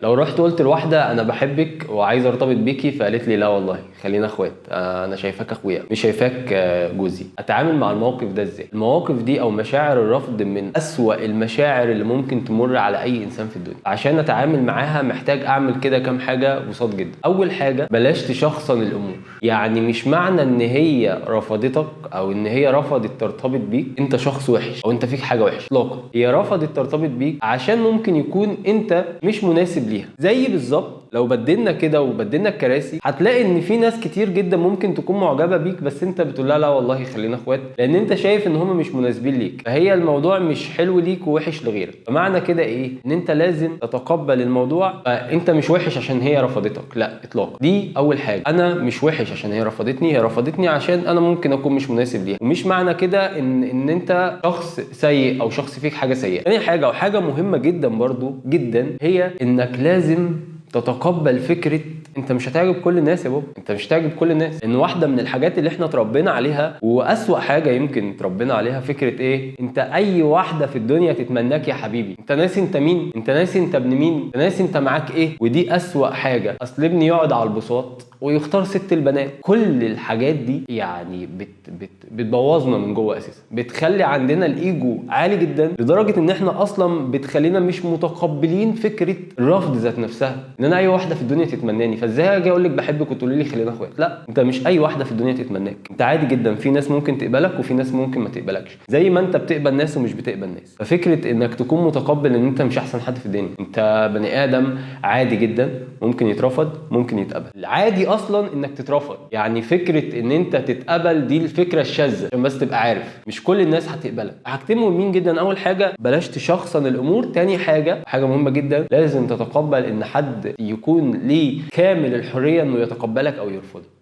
لو رحت قلت لواحدة أنا بحبك وعايز أرتبط بيكي فقالت لي لا والله خلينا إخوات، أنا شايفاك أخويا مش شايفاك جوزي، أتعامل مع الموقف ده إزاي؟ المواقف دي أو مشاعر الرفض من أسوأ المشاعر اللي ممكن تمر على أي إنسان في الدنيا. عشان أتعامل معاها محتاج أعمل كده كام حاجة بسيط جدا. أول حاجة بلاش تشخصن الأمور، يعني مش معنى إن هي رفضتك أو إن هي رفضت ترتبط بيك أنت شخص وحش أو أنت فيك حاجة وحشة إطلاقا. هي رفضت ترتبط بيك عشان ممكن يكون أنت مش مناسب ليها. زي بالظبط لو بدلنا كده وبدلنا الكراسي هتلاقي ان في ناس كتير جدا ممكن تكون معجبه بيك بس انت بتقول لها لا والله خلينا اخوات، لان انت شايف ان هم مش مناسبين ليك، فهي الموضوع مش حلو ليك ووحش لغيرك. فمعنى كده ايه؟ ان انت لازم تتقبل الموضوع، فانت مش وحش عشان هي رفضتك، لا اطلاقا. دي اول حاجه، انا مش وحش عشان هي رفضتني، هي رفضتني عشان انا ممكن اكون مش مناسب ليها، ومش معنى كده ان انت شخص سيء او شخص فيك حاجه سيئه. تاني حاجه وحاجه مهمه جدا برضو جدا هي انك لازم تتقبل فكره انت مش هتعجب كل الناس يا بابا، انت مش هتعجب كل الناس. ان واحده من الحاجات اللي احنا اتربينا عليها واسوأ حاجه يمكن اتربينا عليها فكره ايه؟ انت اي واحده في الدنيا تتمناك يا حبيبي، انت ناسي انت مين؟ انت ناسي انت ابن مين؟ انت ناسي انت معاك ايه؟ ودي اسوأ حاجه. اصل ابني يقعد على البساط ويختار ست البنات. كل الحاجات دي يعني بتبوظنا من جوه اساسا، بتخلي عندنا الايجو عالي جدا لدرجه ان احنا اصلا بتخلينا مش متقبلين فكره الرفض ذات نفسها. ان انا اي واحده في الدنيا تتمناني، فازاي اجي اقول لك بحبك وتقولي لي خلينا اخوات؟ لا، انت مش اي واحده في الدنيا تتمناك، انت عادي جدا في ناس ممكن تقبلك وفي ناس ممكن ما تقبلكش، زي ما انت بتقبل ناس ومش بتقبل ناس. ففكره انك تكون متقبل ان انت مش احسن حد في الدنيا، انت بني ادم عادي جدا، ممكن يترفض ممكن يتقبل. العادي اصلا انك تترفض، يعني فكره ان انت تتقبل دي الفكره الشاذه، عشان بس تبقى عارف مش كل الناس هتقبلك. حاجتين مهمين جدا، اول حاجه بلاش تشخصن الامور، تاني حاجه مهمه جدا لازم تتقبل ان حد يكون ليه كامل الحريه انه يتقبلك او يرفضك.